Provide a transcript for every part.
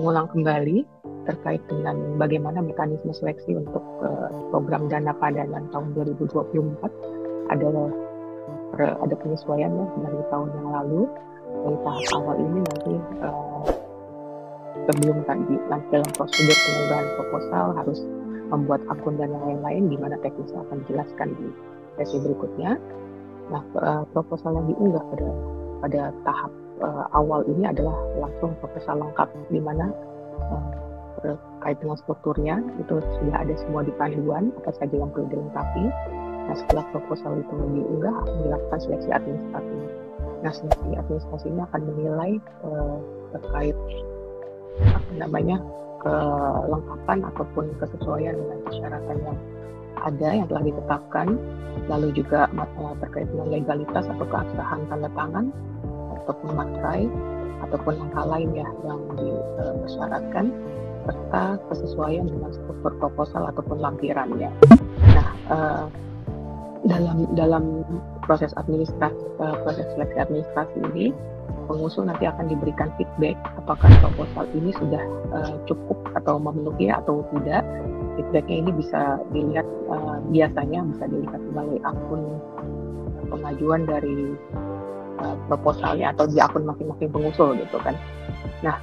mengulang kembali terkait dengan bagaimana mekanisme seleksi untuk program dana padanan tahun 2024. Ada penyesuaian ya dari tahun yang lalu. Dari tahap awal ini nanti sebelum nanti dalam prosedur pengunggahan proposal harus membuat akun dan yang lain-lain, di mana teknisnya akan dijelaskan di sesi berikutnya. Nah, proposal yang diunggah pada tahap awal ini adalah langsung proposal lengkap, di mana terkait dengan strukturnya itu sudah ada semua di panduan apa saja yang perlu dilengkapi. Nah, setelah proposal itu diunggah akan dilakukan seleksi administratif. Nah, seleksi administrasi ini akan menilai terkait kelengkapan ataupun kesesuaian dengan persyaratan yang ada yang telah ditetapkan, lalu juga terkait dengan legalitas atau keabsahan tanda tangan ataupun materai ataupun hal lain ya yang dipersyaratkan, serta kesesuaian dengan struktur proposal ataupun lampirannya. Nah, dalam proses seleksi administrasi ini, pengusul nanti akan diberikan feedback apakah proposal ini sudah cukup atau memenuhi atau tidak. Feedbacknya ini bisa dilihat biasanya bisa dilihat melalui akun pengajuan dari proposalnya atau di akun masing-masing pengusul gitu kan. Nah,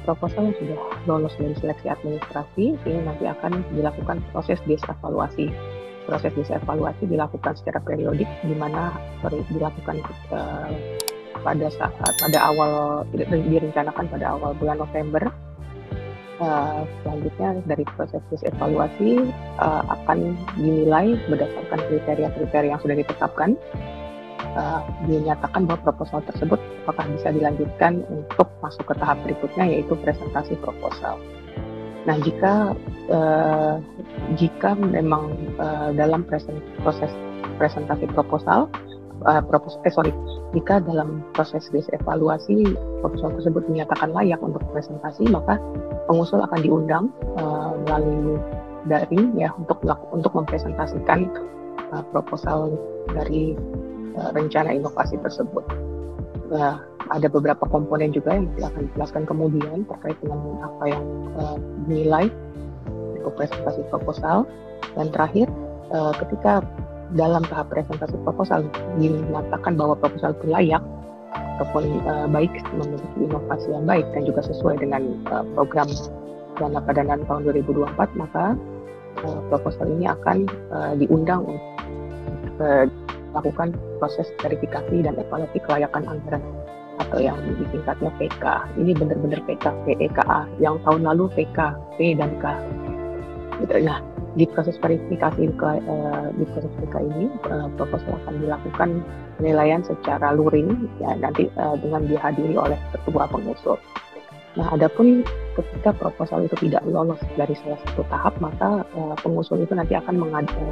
proposal yang sudah lolos dari seleksi administrasi ini nanti akan dilakukan proses desevaluasi. Proses desevaluasi dilakukan secara periodik, di mana dilakukan pada awal, direncanakan pada awal bulan November. Selanjutnya dari proses desevaluasi akan dinilai berdasarkan kriteria-kriteria yang sudah ditetapkan. Dinyatakan bahwa proposal tersebut apakah bisa dilanjutkan untuk masuk ke tahap berikutnya, yaitu presentasi proposal. Nah, jika memang dalam proses presentasi proposal, jika dalam proses evaluasi proposal tersebut dinyatakan layak untuk presentasi, maka pengusul akan diundang melalui daring ya untuk mempresentasikan proposal dari rencana inovasi tersebut. Ada beberapa komponen juga yang akan dijelaskan kemudian terkait dengan apa yang dinilai untuk presentasi proposal. Dan terakhir, ketika dalam tahap presentasi proposal dinyatakan bahwa proposal itu layak ataupun baik, memiliki inovasi yang baik dan juga sesuai dengan program dana padanan tahun 2024, maka proposal ini akan diundang untuk melakukan proses verifikasi dan evaluasi kelayakan anggaran atau yang disingkatnya PK. Ini benar-benar PK, PEKA. Yang tahun lalu PK, P dan K. Nah, di proses verifikasi ini, proposal akan dilakukan penilaian secara luring, ya nanti dengan dihadiri oleh ketua pengusul. Nah, adapun ketika proposal itu tidak lolos dari salah satu tahap, maka pengusul itu nanti akan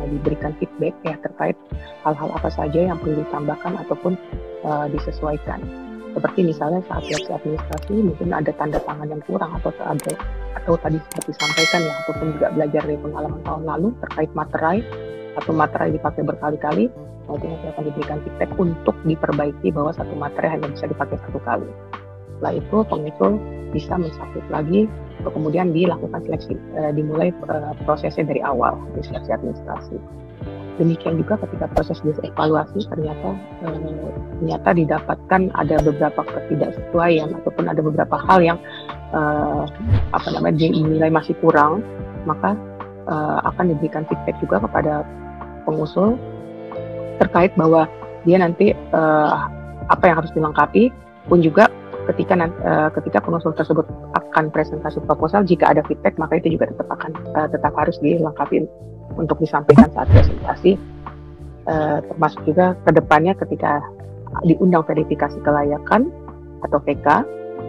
diberikan feedback ya terkait hal-hal apa saja yang perlu ditambahkan ataupun disesuaikan. Seperti misalnya saat seleksi administrasi mungkin ada tanda tangan yang kurang atau tadi seperti disampaikan ya, ataupun juga belajar dari pengalaman tahun lalu terkait materai atau materai dipakai berkali-kali, nanti akan diberikan feedback untuk diperbaiki bahwa satu materai hanya bisa dipakai satu kali. Setelah itu pengusul bisa mensubmit lagi untuk kemudian dilakukan seleksi, dimulai prosesnya dari awal di seleksi administrasi. Demikian juga ketika proses evaluasi ternyata didapatkan ada beberapa ketidaksesuaian ataupun ada beberapa hal yang dinilai masih kurang, maka akan diberikan feedback juga kepada pengusul terkait bahwa dia nanti apa yang harus dilengkapi, pun juga ketika pengusul tersebut akan presentasi proposal, jika ada feedback maka itu juga tetap harus dilengkapi untuk disampaikan saat presentasi, termasuk juga kedepannya ketika diundang verifikasi kelayakan atau VK,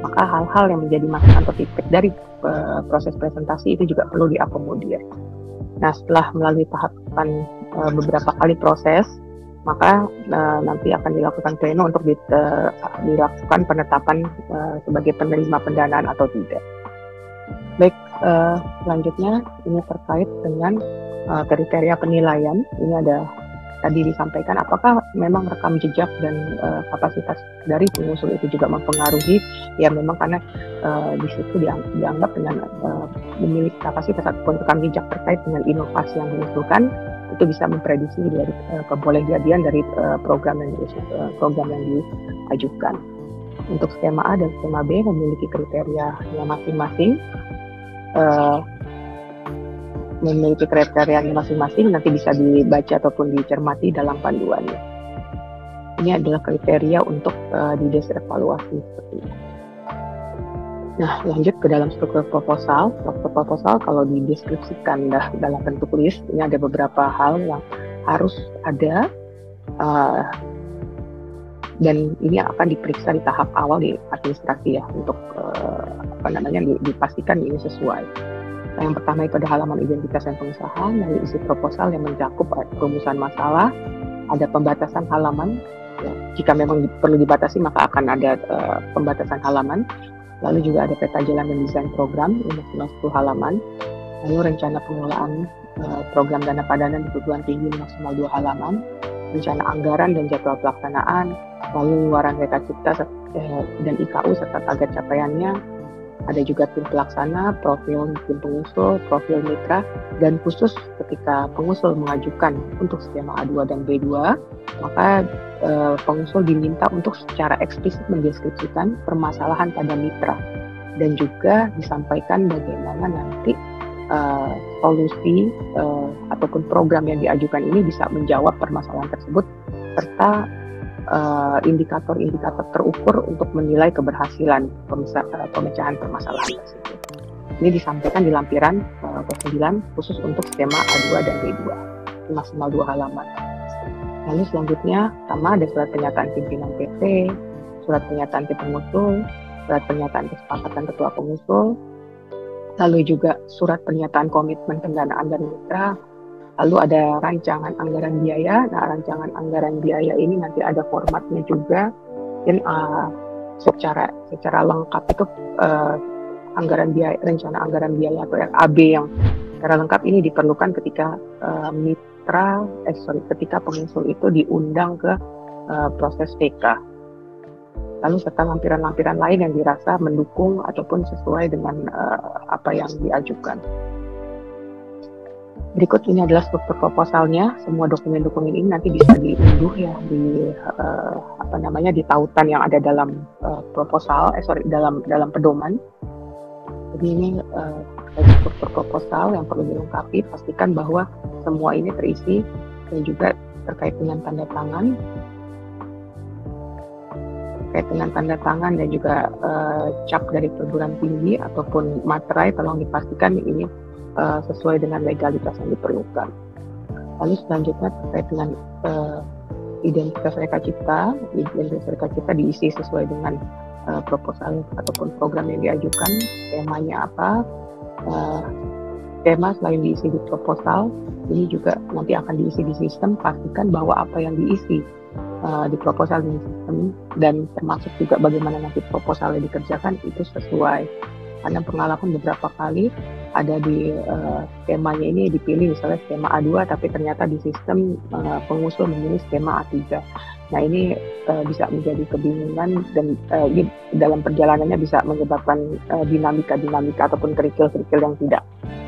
maka hal-hal yang menjadi masukan atau feedback dari proses presentasi itu juga perlu diakomodir. Nah, setelah melalui tahapan beberapa kali proses, maka nanti akan dilakukan pleno untuk dilakukan penetapan sebagai penerima pendanaan atau tidak. Baik, selanjutnya ini terkait dengan kriteria penilaian. Ini ada tadi disampaikan, apakah memang rekam jejak dan kapasitas dari pengusul itu juga mempengaruhi? Ya memang karena di situ dianggap dengan memiliki kapasitas ataupun rekam jejak terkait dengan inovasi yang diusulkan, itu bisa memprediksi dari kebolehjadian dari program yang diajukan. Untuk skema A dan skema B memiliki kriteria yang masing-masing. Nanti bisa dibaca ataupun dicermati dalam panduannya. Ini adalah kriteria untuk dides evaluasi seperti ini. Nah, lanjut ke dalam struktur proposal. Struktur proposal kalau dideskripsikan dalam bentuk list, ini ada beberapa hal yang harus ada dan ini akan diperiksa di tahap awal di administrasi ya, untuk dipastikan ini sesuai. Nah, yang pertama itu ada halaman identitas dan pengusaha, lalu isi proposal yang mencakup perumusan masalah, ada pembatasan halaman, ya, jika memang perlu dibatasi maka akan ada pembatasan halaman, lalu juga ada peta jalan dan desain program, ini maksimal 10 halaman, lalu rencana pengelolaan program dana padanan di perguruan tinggi maksimal 2 halaman, rencana anggaran dan jadwal pelaksanaan, lalu luaran Reka Cipta dan IKU serta target capaiannya, ada juga tim pelaksana, profil tim pengusul, profil mitra, dan khusus ketika pengusul mengajukan untuk skema A2 dan B2, maka pengusul diminta untuk secara eksplisit mendeskripsikan permasalahan pada mitra, dan juga disampaikan bagaimana nanti solusi ataupun program yang diajukan ini bisa menjawab permasalahan tersebut, serta indikator-indikator terukur untuk menilai keberhasilan pemecahan permasalahan tersebut. Ini disampaikan di lampiran ke-9 khusus untuk skema A2 dan B2, maksimal 2 halaman. Lalu selanjutnya, pertama ada surat pernyataan pimpinan PT, surat pernyataan tim pengusul, surat pernyataan kesepakatan ketua pengusul, lalu juga surat pernyataan komitmen pendanaan dari mitra. Lalu ada rancangan anggaran biaya. Nah, rancangan anggaran biaya ini nanti ada formatnya juga, dan secara lengkap itu anggaran biaya, rencana anggaran biaya atau RAB yang secara lengkap ini diperlukan ketika ketika pengusul itu diundang ke proses PK. Lalu serta lampiran-lampiran lain yang dirasa mendukung ataupun sesuai dengan apa yang diajukan. Berikut ini adalah struktur proposalnya. Semua dokumen-dokumen ini nanti bisa diunduh ya di tautan yang ada dalam dalam pedoman. Jadi ini struktur proposal yang perlu dilengkapi. Pastikan bahwa semua ini terisi dan juga terkait dengan tanda tangan dan juga cap dari perguruan tinggi ataupun materai, tolong dipastikan ini sesuai dengan legalitas yang diperlukan. Lalu selanjutnya terkait dengan identitas Reka Cipta. Identitas Reka Cipta diisi sesuai dengan proposal ataupun program yang diajukan. Skemanya apa? Skema selain diisi di proposal, ini juga nanti akan diisi di sistem. Pastikan bahwa apa yang diisi di proposal di sistem dan termasuk juga bagaimana nanti proposalnya dikerjakan itu sesuai. Karena pengalaman beberapa kali ada di skemanya ini dipilih misalnya skema A2 tapi ternyata di sistem pengusul memilih skema A3. Nah ini bisa menjadi kebingungan dan dalam perjalanannya bisa menyebabkan dinamika ataupun kerikil-kerikil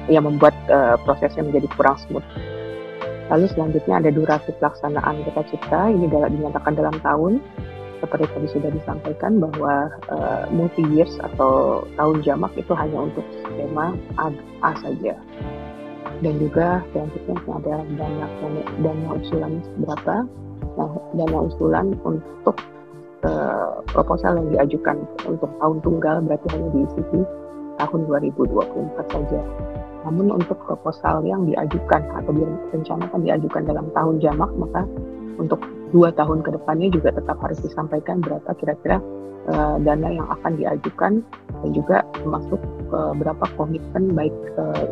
yang membuat prosesnya menjadi kurang smooth. Lalu selanjutnya ada durasi pelaksanaan Reka Cipta, ini dinyatakan dalam tahun. Seperti tadi sudah disampaikan bahwa multi years atau tahun jamak itu hanya untuk skema A saja. Dan juga selanjutnya ada dana usulan berapa. Nah, dana usulan untuk proposal yang diajukan untuk tahun tunggal berarti hanya diisi di tahun 2024 saja. Namun untuk proposal yang diajukan atau direncanakan diajukan dalam tahun jamak, maka untuk 2 tahun ke depannya juga tetap harus disampaikan berapa kira-kira dana yang akan diajukan, dan juga termasuk berapa komitmen baik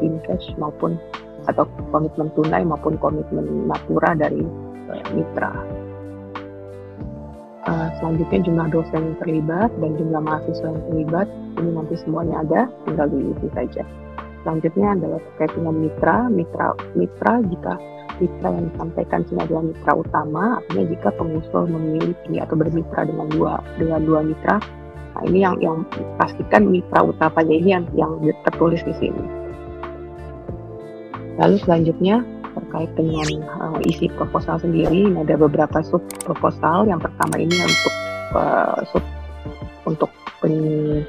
in cash maupun atau komitmen tunai maupun komitmen natura dari mitra. Selanjutnya jumlah dosen yang terlibat dan jumlah mahasiswa yang terlibat, ini nanti semuanya ada, tinggal diisi saja. Selanjutnya adalah terkait dengan mitra jika mitra yang disampaikan sini adalah mitra utama, artinya jika pengusul memiliki atau bermitra dengan dua mitra. Nah, ini yang pastikan mitra utamanya ini yang tertulis di sini. Lalu selanjutnya terkait dengan isi proposal sendiri, ini ada beberapa sub proposal. Yang pertama ini untuk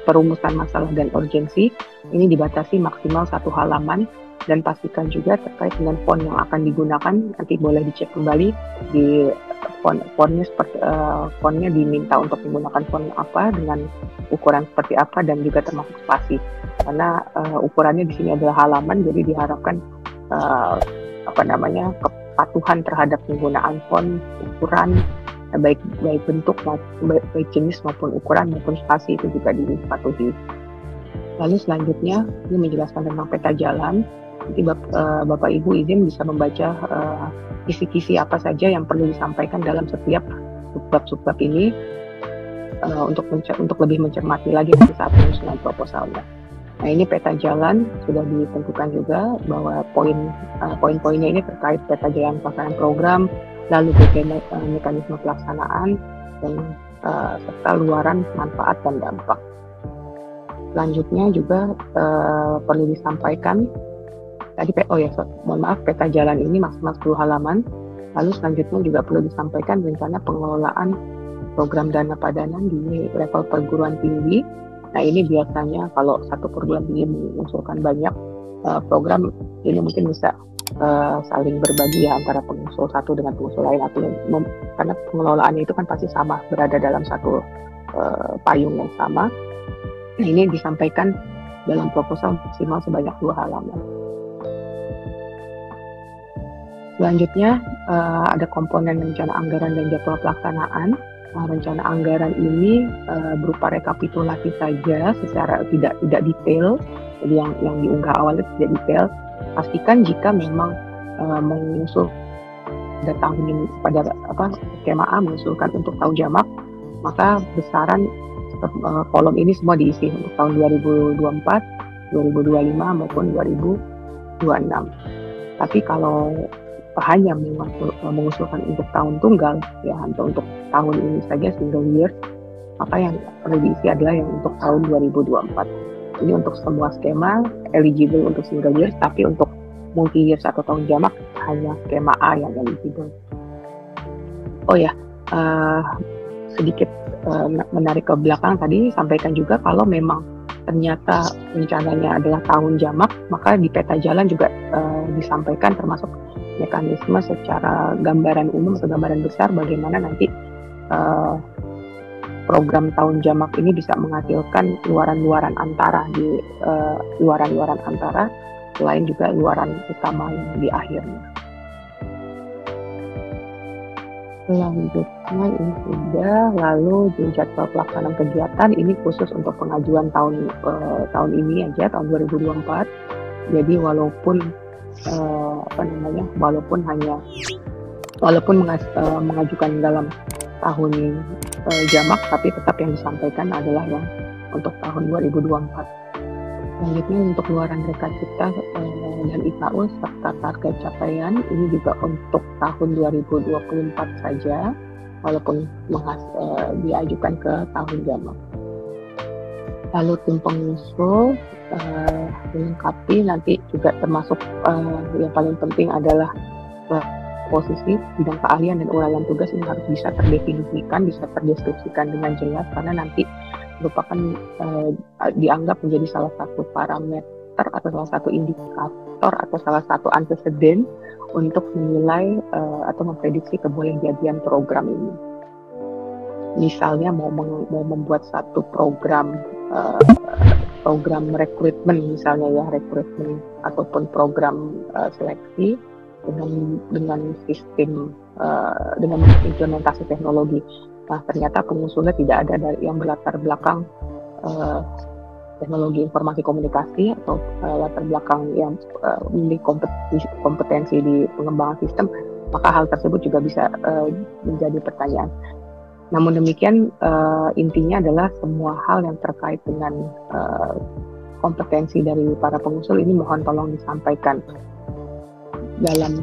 perumusan masalah dan urgensi, ini dibatasi maksimal 1 halaman, dan pastikan juga terkait dengan font yang akan digunakan, nanti boleh dicek kembali di fontnya diminta untuk menggunakan font apa, dengan ukuran seperti apa, dan juga termasuk spasi, karena ukurannya di sini adalah halaman, jadi diharapkan kepatuhan terhadap penggunaan font, ukuran, baik bentuk, baik jenis maupun ukuran maupun spasi itu juga dipatuhi. Lalu selanjutnya ini menjelaskan tentang peta jalan. Nanti Bapak Ibu izin bisa membaca kisi-kisi apa saja yang perlu disampaikan dalam setiap subbab ini untuk lebih mencermati lagi saat penyusunan proposalnya. Nah, ini peta jalan sudah ditentukan juga bahwa poin-poinnya ini terkait peta jalan pelaksanaan program, lalu mekanisme pelaksanaan, dan serta luaran manfaat dan dampak. Selanjutnya juga perlu disampaikan tadi peta jalan ini maksimal 10 halaman. Lalu selanjutnya juga perlu disampaikan rencana pengelolaan program dana padanan di level perguruan tinggi. Nah, ini biasanya kalau satu perguruan tinggi mengusulkan banyak program, ini mungkin bisa saling berbagi ya antara pengusul satu dengan pengusul lain, atau karena pengelolaannya itu kan pasti sama, berada dalam satu payung yang sama. Nah, ini disampaikan dalam proposal maksimal sebanyak 2 halaman. Selanjutnya ada komponen rencana anggaran dan jadwal pelaksanaan. Rencana anggaran ini berupa rekapitulasi saja secara tidak detail. Jadi yang diunggah awalnya tidak detail. Pastikan jika memang mengusul pada skema A mengusulkan untuk tahun jamak, maka besaran kolom ini semua diisi untuk tahun 2024, 2025 maupun 2026. Tapi kalau hanya mengusulkan untuk tahun tunggal, ya untuk tahun ini saja single year, maka yang perlu diisi adalah yang untuk tahun 2024. Ini untuk semua skema eligible untuk single year, tapi untuk multi year atau tahun jamak hanya skema A yang eligible. Oh ya, sedikit menarik ke belakang tadi, sampaikan juga kalau memang ternyata rencananya adalah tahun jamak, maka di peta jalan juga disampaikan termasuk mekanisme secara gambaran umum atau gambaran besar bagaimana nanti program tahun jamak ini bisa menghasilkan luaran-luaran antara selain juga luaran utama yang di akhirnya. Selanjutnya ini sudah, lalu di jadwal pelaksanaan kegiatan ini khusus untuk pengajuan tahun ini aja, tahun 2024. Jadi walaupun mengajukan dalam tahun jamak, tapi tetap yang disampaikan adalah yang untuk tahun 2024. Selanjutnya untuk luaran reka cipta dan IKU serta target capaian ini juga untuk tahun 2024 saja, walaupun diajukan ke tahun jamak. Lalu tim pengusul dilengkapi nanti juga termasuk yang paling penting adalah posisi bidang keahlian dan uraian tugas ini harus bisa terdefinisikan, bisa terdeskripsikan dengan jelas, karena nanti merupakan dianggap menjadi salah satu parameter atau salah satu indikator atau salah satu anteseden untuk menilai atau memprediksi kebolehjadian program ini. Misalnya mau membuat satu program rekrutmen misalnya ya, rekrutmen ataupun program seleksi dengan sistem dengan implementasi teknologi. Nah, ternyata pengusulnya tidak ada yang berlatar belakang teknologi informasi komunikasi atau latar belakang yang memiliki kompetensi di pengembangan sistem, maka hal tersebut juga bisa menjadi pertanyaan. Namun demikian, intinya adalah semua hal yang terkait dengan kompetensi dari para pengusul ini mohon tolong disampaikan dalam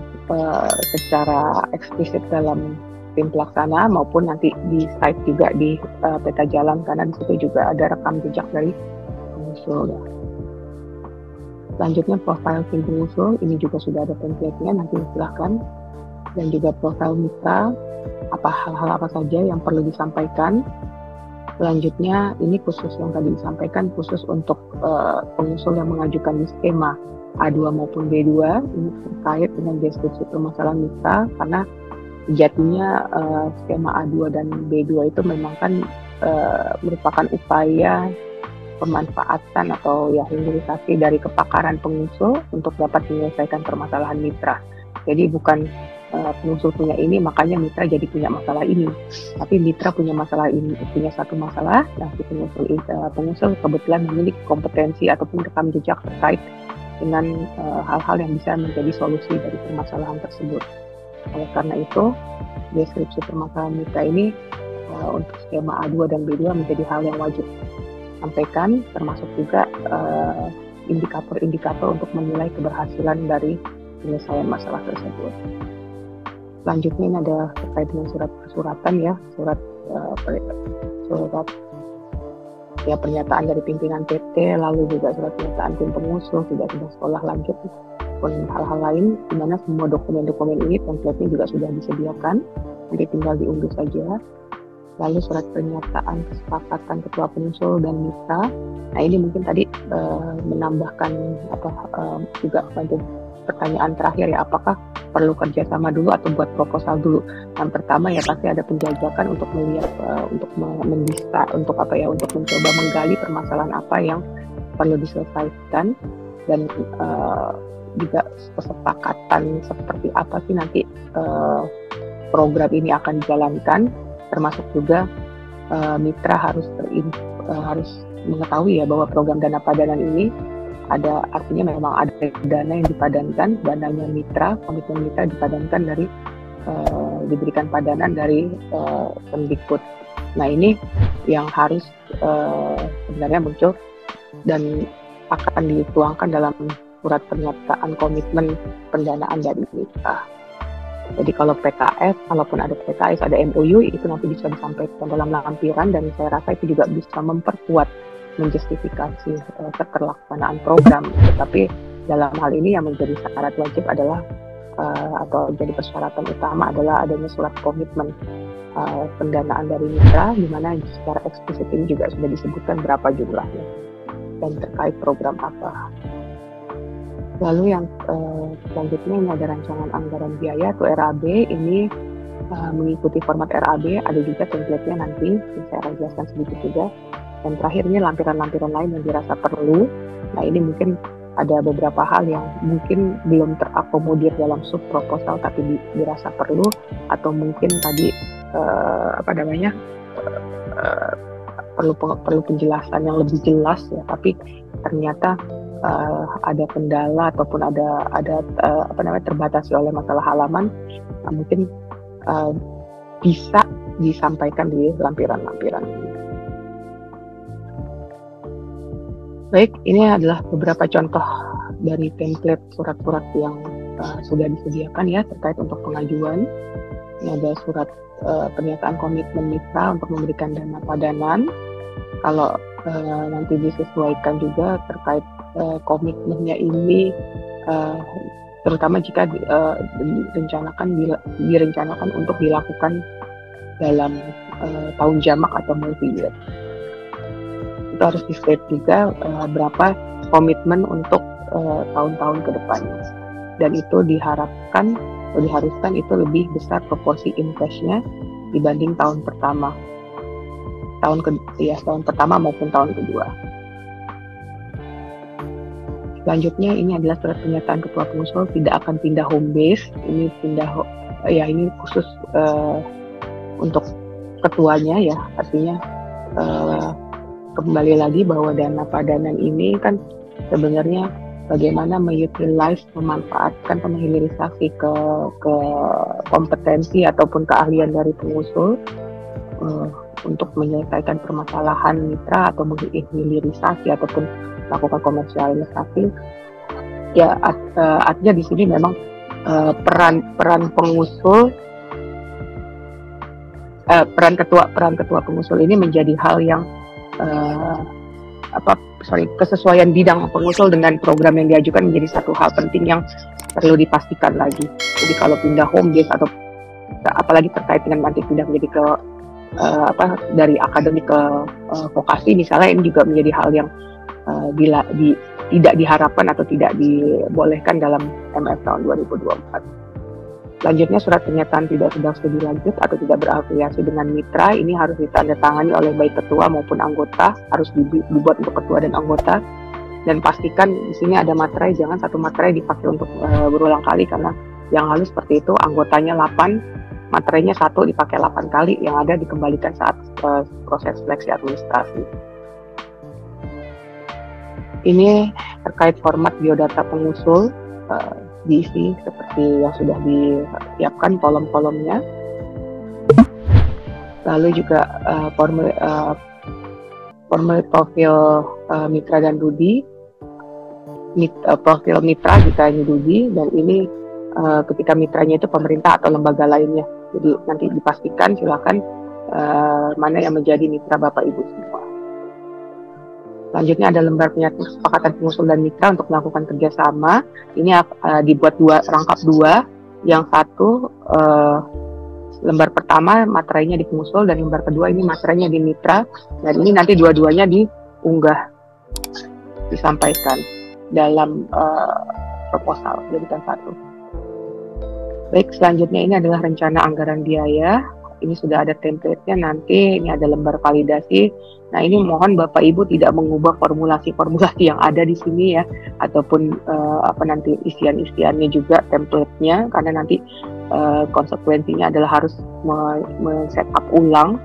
secara eksplisit dalam tim pelaksana maupun nanti di site juga di peta jalan, karena di situ juga ada rekam jejak dari pengusul. Selanjutnya profil tim pengusul, ini juga sudah ada template-nya, nanti silahkan. Dan juga profil mitra, hal-hal apa saja yang perlu disampaikan. Selanjutnya ini khusus yang tadi disampaikan, khusus untuk pengusul yang mengajukan di skema A2 maupun B2, ini terkait dengan deskripsi permasalahan mitra, karena sejatinya skema A2 dan B2 itu memang kan merupakan upaya pemanfaatan atau ya hilirisasi dari kepakaran pengusul untuk dapat menyelesaikan permasalahan mitra. Jadi bukan pengusul punya ini makanya mitra jadi punya masalah ini, tapi mitra punya masalah ini, punya satu masalah, dan si pengusul kebetulan memiliki kompetensi ataupun rekam jejak terkait dengan hal-hal yang bisa menjadi solusi dari permasalahan tersebut. Oleh karena itu, deskripsi permasalahan mitra ini untuk skema A2 dan B2 menjadi hal yang wajib sampaikan, termasuk juga indikator-indikator untuk menilai keberhasilan dari penyelesaian masalah tersebut. Selanjutnya ini ada terkait dengan surat persuratan ya, surat ya pernyataan dari pimpinan PT, lalu juga surat pernyataan tim pengusul, tidak sudah sekolah lanjut, dan hal-hal lain, di mana semua dokumen-dokumen ini template-nya juga sudah disediakan, nanti tinggal diunduh saja. Lalu surat pernyataan kesepakatan ketua pengusul dan mitra. Nah ini mungkin tadi menambahkan juga bantu pertanyaan terakhir ya, apakah perlu kerjasama dulu atau buat proposal dulu? Yang pertama ya pasti ada penjajakan untuk melihat, untuk mendista, untuk mencoba menggali permasalahan apa yang perlu diselesaikan, dan juga kesepakatan seperti apa sih nanti program ini akan dijalankan, termasuk juga mitra harus mengetahui ya bahwa program dana padanan ini ada, artinya memang ada dana yang dipadankan, dananya mitra, komitmen mitra dipadankan dari diberikan padanan dari Kemdikbud. Nah ini yang harus sebenarnya muncul dan akan dituangkan dalam surat pernyataan komitmen pendanaan dari mitra. Jadi kalau PKS, kalaupun ada PKS, ada MOU, itu nanti bisa disampaikan dalam lampiran, dan saya rasa itu juga bisa memperkuat, menjustifikasi keterlaksanaan program. Tetapi dalam hal ini yang menjadi syarat wajib adalah atau jadi persyaratan utama adalah adanya surat komitmen pendanaan dari mitra, di mana secara eksplisit ini juga sudah disebutkan berapa jumlahnya dan terkait program apa. Lalu yang selanjutnya ini ada rancangan anggaran biaya atau RAB. Ini mengikuti format RAB, ada juga template-nya nanti, saya akan jelaskan sedikit juga. Dan terakhir ini lampiran-lampiran lain yang dirasa perlu. Nah ini mungkin ada beberapa hal yang mungkin belum terakomodir dalam sub proposal tapi dirasa perlu, atau mungkin tadi perlu penjelasan yang lebih jelas ya, tapi ternyata ada kendala ataupun ada terbatasi oleh masalah halaman, mungkin bisa disampaikan di lampiran-lampiran. Baik, ini adalah beberapa contoh dari template surat-surat yang sudah disediakan ya terkait untuk pengajuan. Ini ada surat pernyataan komitmen mitra untuk memberikan dana padanan. Kalau nanti disesuaikan juga terkait komitmennya ini, terutama jika direncanakan untuk dilakukan dalam tahun jamak atau multi-year. Itu harus di-state juga berapa komitmen untuk tahun-tahun ke depannya. Dan itu diharuskan itu lebih besar proporsi investnya dibanding tahun pertama. Tahun pertama maupun tahun kedua. Selanjutnya ini adalah surat pernyataan ketua pengusul tidak akan pindah home base. Ini ini khusus untuk ketuanya ya, artinya kembali lagi bahwa dana padanan ini kan sebenarnya bagaimana memanfaatkan penghilirisasi ke kompetensi ataupun keahlian dari pengusul untuk menyelesaikan permasalahan mitra atau menghilirisasi ataupun melakukan komersialisasi. Ya artinya di sini memang peran pengusul, peran ketua pengusul ini menjadi hal yang kesesuaian bidang pengusul dengan program yang diajukan menjadi satu hal penting yang perlu dipastikan lagi. Jadi kalau pindah home base atau apalagi terkait dengan nanti pindah menjadi ke dari akademik ke vokasi misalnya, ini juga menjadi hal yang tidak diharapkan atau tidak dibolehkan dalam MF tahun 2024. Selanjutnya, surat pernyataan tidak sedang studi lanjut atau tidak berafiliasi dengan mitra ini harus ditandatangani oleh baik ketua maupun anggota, harus dibuat untuk ketua dan anggota, dan pastikan di sini ada materai, jangan satu materai dipakai untuk berulang kali, karena yang halus seperti itu anggotanya 8, materainya 1 dipakai 8 kali, yang ada dikembalikan saat proses seleksi administrasi. Ini terkait format biodata pengusul, diisi seperti yang sudah disiapkan kolom-kolomnya. Lalu juga formulir profil mitra dan Dudi, profil mitra jika ini Dudi, dan ini ketika mitranya itu pemerintah atau lembaga lainnya. Jadi nanti dipastikan silakan mana yang menjadi mitra Bapak Ibu semua. Selanjutnya ada lembar pernyataan kesepakatan pengusul dan mitra untuk melakukan kerjasama. Ini dibuat rangkap 2. Yang satu lembar pertama materainya di pengusul, dan lembar kedua ini materainya di mitra. Dan ini nanti dua-duanya diunggah, disampaikan dalam proposal, jadikan satu. Baik, selanjutnya ini adalah rencana anggaran biaya. Ini sudah ada template-nya, nanti ini ada lembar validasi. Nah, ini mohon Bapak Ibu tidak mengubah formulasi-formulasi yang ada di sini ya, ataupun nanti isian-isiannya juga template-nya, karena nanti konsekuensinya adalah harus men-setup ulang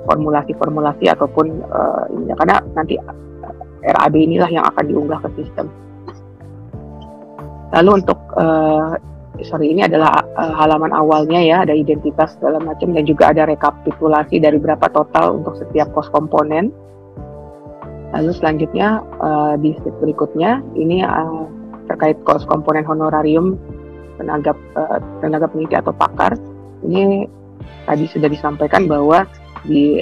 formulasi-formulasi ataupun karena nanti RAB inilah yang akan diunggah ke sistem. Lalu untuk ini adalah halaman awalnya ya, ada identitas segala macam, dan juga ada rekapitulasi dari berapa total untuk setiap kos komponen. Lalu selanjutnya di slide berikutnya ini terkait kos komponen honorarium tenaga peneliti atau pakar. Ini tadi sudah disampaikan bahwa di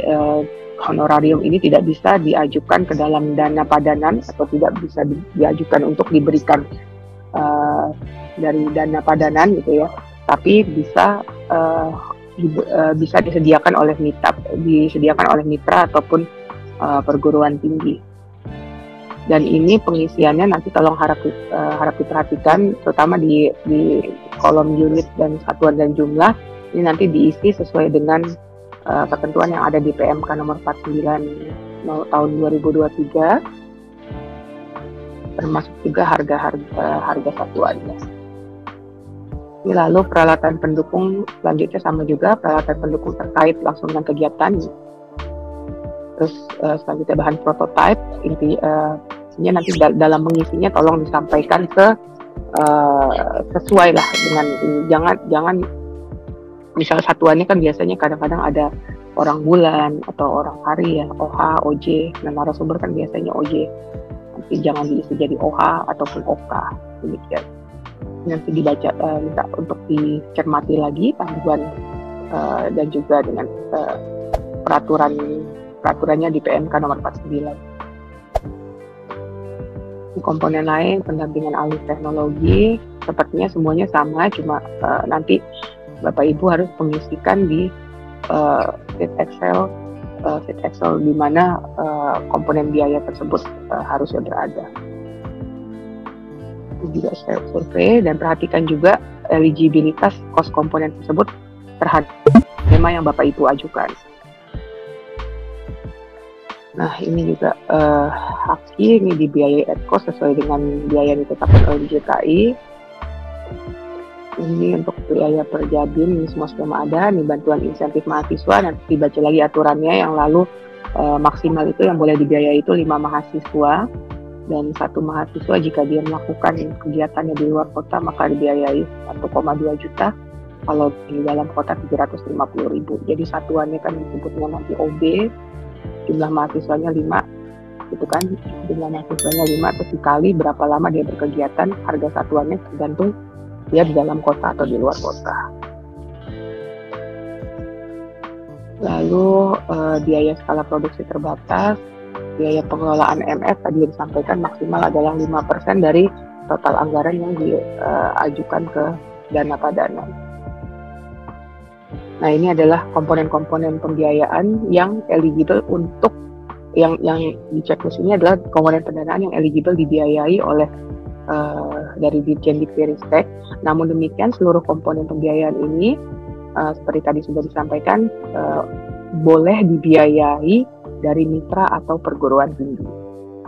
honorarium ini tidak bisa diajukan ke dalam dana padanan atau tidak bisa diajukan untuk diberikan dari dana padanan gitu ya, tapi bisa disediakan oleh mitra ataupun perguruan tinggi. Dan ini pengisiannya nanti tolong harap diperhatikan, terutama di kolom unit dan satuan dan jumlah. Ini nanti diisi sesuai dengan ketentuan yang ada di PMK nomor 49 tahun 2023, termasuk juga harga satuannya. Ini lalu peralatan pendukung, selanjutnya sama juga peralatan pendukung terkait langsung dengan kegiatan. Terus selanjutnya bahan prototype, intinya nanti dalam mengisinya tolong disampaikan sesuai lah dengan jangan misalnya satuannya kan biasanya kadang-kadang ada orang bulan atau orang hari ya, OH, OJ, dan narasumber kan biasanya OJ. Nanti jangan diisi jadi OH ataupun OK, demikian. Nanti dibaca, minta untuk dicermati lagi panduan dan juga dengan peraturannya di PMK nomor 49. Di komponen lain, pendampingan alih teknologi, sepertinya semuanya sama, cuma nanti Bapak Ibu harus mengisikan di sheet Excel di mana komponen biaya tersebut harusnya berada. Juga survei, dan perhatikan juga eligibilitas kos komponen tersebut terhadap tema yang Bapak Ibu ajukan. Nah, ini juga haki ini dibiayai ad-cost sesuai dengan biaya yang ditetapkan oleh DJKI. Ini untuk biaya per jabin, ini semua sudah ada. Ini bantuan insentif mahasiswa, nanti dibaca lagi aturannya, yang lalu maksimal itu yang boleh dibiayai itu 5 mahasiswa. Dan 1 mahasiswa jika dia melakukan kegiatannya di luar kota maka dibiayai 1,2 juta, kalau di dalam kota 750.000. Jadi satuannya kan disebutnya nanti OB, jumlah mahasiswanya 5, Itu kan jumlah mahasiswanya 5, terus dikali berapa lama dia berkegiatan, harga satuannya tergantung dia di dalam kota atau di luar kota. Lalu biaya skala produksi terbatas, biaya pengelolaan MF tadi disampaikan maksimal adalah 5% dari total anggaran yang diajukan ke dana padanan. Nah, ini adalah komponen-komponen pembiayaan yang eligible untuk yang di checklist ini adalah komponen pendanaan yang eligible dibiayai oleh dari Ditjen Diktiristek. Namun demikian seluruh komponen pembiayaan ini seperti tadi sudah disampaikan boleh dibiayai dari mitra atau perguruan tinggi.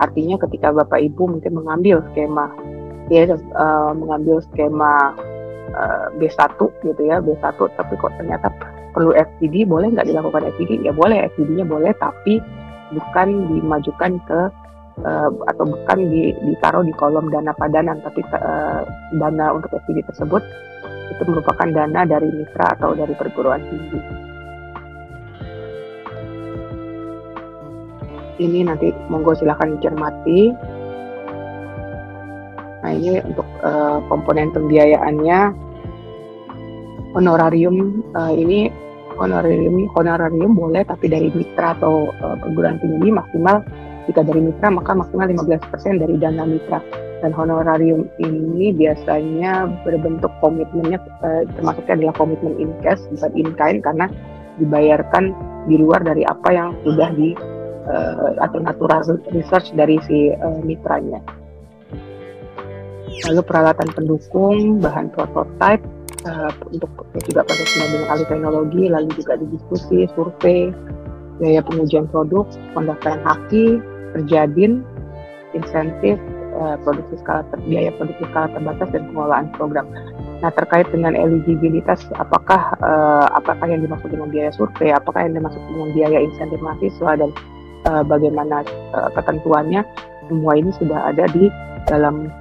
Artinya ketika Bapak Ibu mungkin mengambil skema B1 gitu ya, B1 tapi kok ternyata perlu FGD, boleh nggak dilakukan FGD? Ya boleh, FGD-nya boleh, tapi bukan dimajukan ke atau bukan ditaruh di kolom dana padanan, tapi dana untuk FGD tersebut itu merupakan dana dari mitra atau dari perguruan tinggi. Ini nanti monggo silakan dicermati. Nah, ini untuk komponen pembiayaannya, honorarium ini honorarium boleh, tapi dari mitra atau perguruan tinggi maksimal, jika dari mitra maka maksimal 15% dari dana mitra. Dan honorarium ini biasanya berbentuk komitmennya, termasuknya adalah komitmen in cash, bukan in kind, karena dibayarkan di luar dari apa yang sudah atau natural research dari si mitranya. Lalu peralatan pendukung, bahan prototype, untuk juga proses pendampingan alih teknologi, lalu juga di diskusi, survei, biaya pengujian produk, pendaftaran haki, terjadin, insentif, biaya produksi skala terbatas, dan pengelolaan program. Nah, terkait dengan eligibilitas, apakah yang dimaksud dengan biaya survei, apakah yang dimaksud dengan biaya insentif mahasiswa, dan bagaimana ketentuannya, semua ini sudah ada di dalam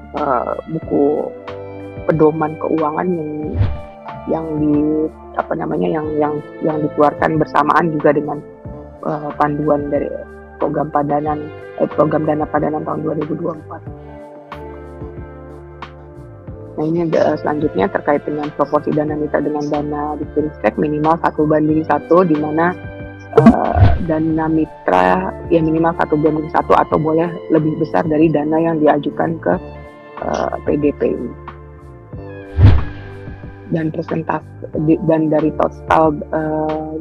buku pedoman keuangan yang dikeluarkan bersamaan juga dengan panduan dari program dana padanan tahun 2024. Nah, ini selanjutnya terkait dengan proporsi dana mitra dengan dana Diktiristek minimal 1:1, di mana dana mitra ya minimal 1:1 atau boleh lebih besar dari dana yang diajukan ke PDP ini. Dan persentase dan dari total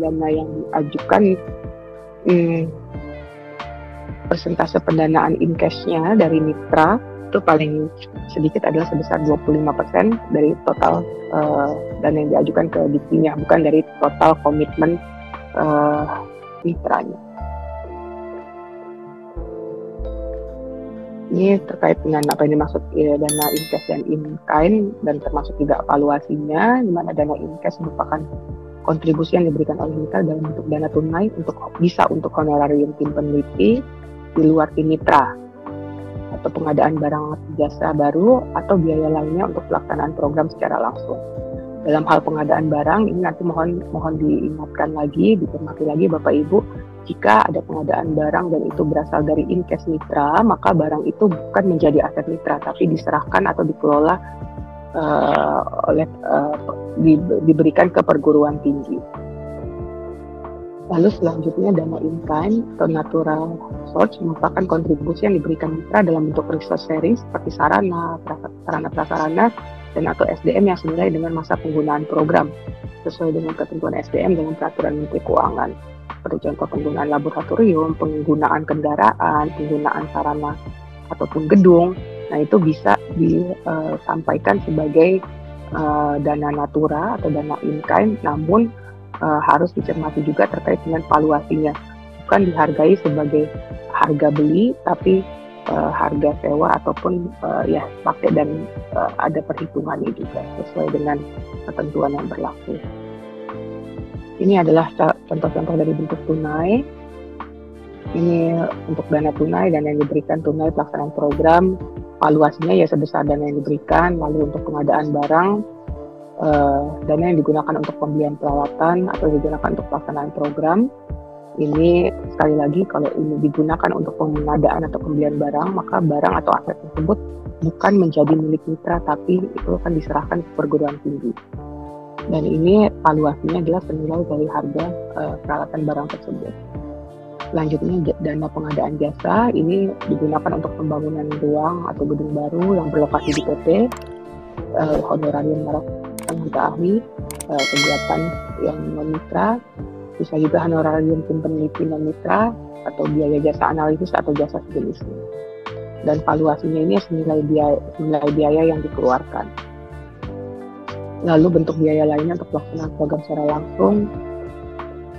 dana yang diajukan, persentase pendanaan in cash-nya dari mitra itu paling sedikit adalah sebesar 25% dari total dana yang diajukan ke Diktinya, bukan dari total komitmen mitranya. Ini terkait dengan apa yang dimaksud dana in cash dan in kind, dan termasuk juga evaluasinya, di mana dana in cash merupakan kontribusi yang diberikan oleh mitra dalam bentuk dana tunai untuk honorarium tim peneliti di luar tim mitra, atau pengadaan barang jasa baru, atau biaya lainnya untuk pelaksanaan program secara langsung. Dalam hal pengadaan barang ini nanti mohon diingatkan lagi, dicermati lagi Bapak Ibu, jika ada pengadaan barang dan itu berasal dari in cash mitra, maka barang itu bukan menjadi aset mitra, tapi diserahkan atau dikelola diberikan ke perguruan tinggi. Lalu selanjutnya dana in kind atau natural resource merupakan kontribusi yang diberikan mitra dalam bentuk resource sharing seperti sarana prasarana dan atau SDM yang senilai dengan masa penggunaan program sesuai dengan ketentuan SDM dengan peraturan Menteri Keuangan, seperti contoh penggunaan laboratorium, penggunaan kendaraan, penggunaan sarana ataupun gedung. Nah, itu bisa disampaikan sebagai dana natura atau dana in kind, namun harus dicermati juga terkait dengan valuasinya, bukan dihargai sebagai harga beli, tapi harga sewa ataupun pakai, dan ada perhitungannya juga sesuai dengan ketentuan yang berlaku. Ini adalah contoh-contoh dari bentuk tunai. Ini untuk dana tunai, dan yang diberikan tunai pelaksanaan program, valuasinya ya sebesar dana yang diberikan. Lalu untuk pengadaan barang, dana yang digunakan untuk pembelian peralatan atau digunakan untuk pelaksanaan program. Ini sekali lagi kalau ini digunakan untuk pengadaan atau pembelian barang, maka barang atau aset tersebut bukan menjadi milik mitra, tapi itu akan diserahkan ke perguruan tinggi. Dan ini valuasinya adalah senilai dari harga peralatan barang tersebut. Selanjutnya, dana pengadaan jasa ini digunakan untuk pembangunan ruang atau gedung baru yang berlokasi di PT, honorarium tenaga ahli, kegiatan yang non mitra, bisa juga honorarium tim peneliti non mitra, atau biaya jasa analisis atau jasa sejenisnya. Dan valuasinya ini senilai biaya yang dikeluarkan. Lalu bentuk biaya lainnya untuk pelaksanaan program secara langsung,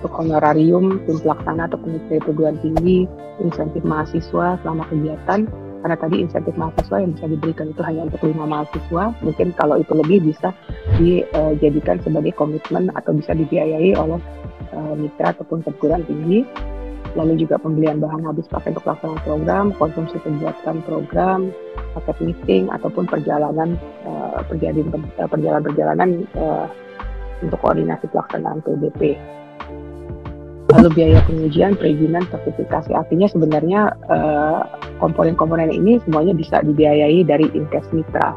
untuk honorarium tim pelaksana atau peneliti perguruan tinggi, insentif mahasiswa selama kegiatan. Karena tadi insentif mahasiswa yang bisa diberikan itu hanya untuk 5 mahasiswa, mungkin kalau itu lebih bisa dijadikan sebagai komitmen atau bisa dibiayai oleh mitra ataupun perguruan tinggi. Lalu juga pembelian bahan habis pakai untuk pelaksanaan program, konsumsi pembuatan program, paket meeting ataupun perjalanan untuk koordinasi pelaksanaan PBP. Lalu biaya pengujian, perizinan, sertifikasi, artinya sebenarnya komponen-komponen ini semuanya bisa dibiayai dari Inkes Mitra.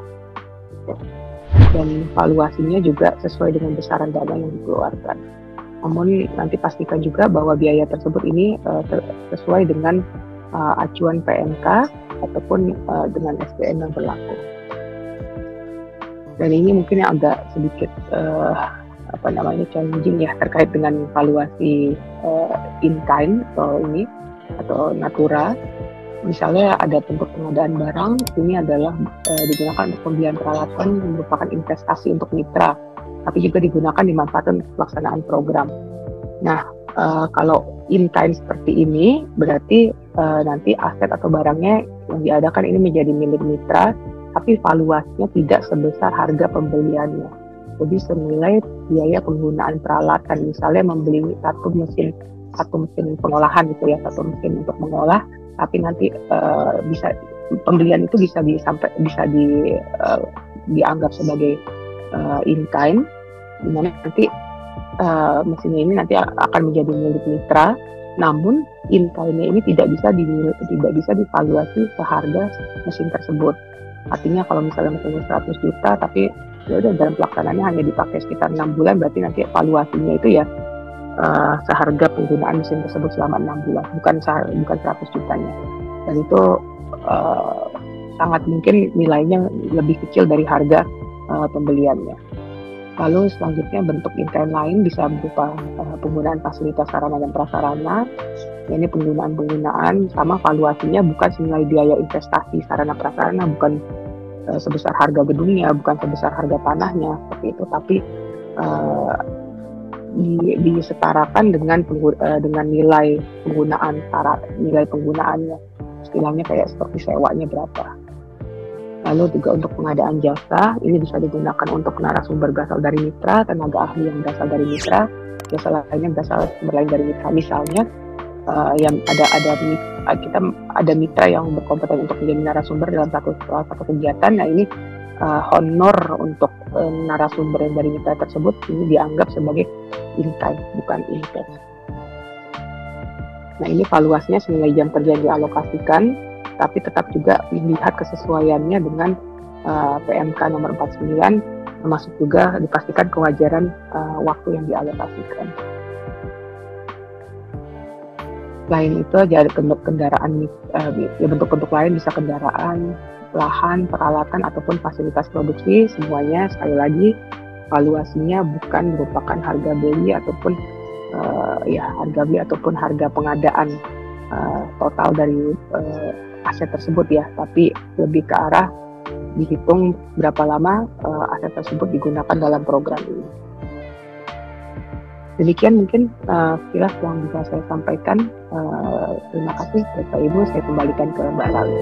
Dan valuasinya juga sesuai dengan besaran dana yang dikeluarkan. Namun nanti pastikan juga bahwa biaya tersebut ini sesuai dengan acuan PMK ataupun dengan SPN yang berlaku. Dan ini mungkin yang agak sedikit challenging ya terkait dengan valuasi in kind atau natura. Misalnya ada bentuk pengadaan barang, ini adalah digunakan untuk pembelian peralatan yang merupakan investasi untuk mitra, tapi juga digunakan dimanfaatkan untuk pelaksanaan program. Nah, kalau in kind seperti ini, berarti nanti aset atau barangnya yang diadakan ini menjadi milik mitra, tapi valuasinya tidak sebesar harga pembeliannya. Jadi senilai biaya penggunaan peralatan, misalnya membeli satu mesin pengolahan gitu ya, satu mesin untuk mengolah, tapi nanti pembelian itu bisa dianggap sebagai in kind, di mana nanti mesinnya ini nanti akan menjadi milik mitra, namun in kind-nya ini tidak bisa divaluasi seharga mesin tersebut. Artinya kalau misalnya mesinnya 100 juta, tapi ya udah dalam pelaksanaannya hanya dipakai sekitar 6 bulan, berarti nanti valuasinya itu ya seharga penggunaan mesin tersebut selama 6 bulan, bukan 100 jutanya. Dan itu sangat mungkin nilainya lebih kecil dari harga pembeliannya. Lalu selanjutnya bentuk in-kind lain bisa berupa penggunaan fasilitas sarana dan prasarana. Ini penggunaan sama valuasinya bukan senilai biaya investasi sarana prasarana, bukan sebesar harga gedungnya, bukan sebesar harga tanahnya seperti itu, tapi disetarakan dengan nilai penggunaannya, istilahnya kayak seperti sewanya berapa. Lalu juga untuk pengadaan jasa, ini bisa digunakan untuk narasumber berasal dari mitra, tenaga ahli yang berasal dari mitra, jasa lainnya berasal lain dari mitra. Misalnya yang ada mitra yang berkompeten untuk menjadi narasumber dalam satu kegiatan. Nah ini honor untuk narasumber yang dari mitra tersebut ini dianggap sebagai in-kind, bukan in-cash. Nah ini valuasinya senilai jam kerja yang dialokasikan, tapi tetap juga dilihat kesesuaiannya dengan PMK nomor 49, termasuk juga dipastikan kewajaran waktu yang dialokasikan. Selain itu ada kendaraan, bentuk-bentuk lain bisa kendaraan, lahan, peralatan ataupun fasilitas produksi, semuanya sekali lagi valuasinya bukan merupakan harga beli ataupun harga pengadaan total dari aset tersebut ya, tapi lebih ke arah dihitung berapa lama aset tersebut digunakan dalam program ini. Demikian mungkin sekilas yang bisa saya sampaikan. Terima kasih Bapak Ibu, saya kembalikan ke Mbak Lali.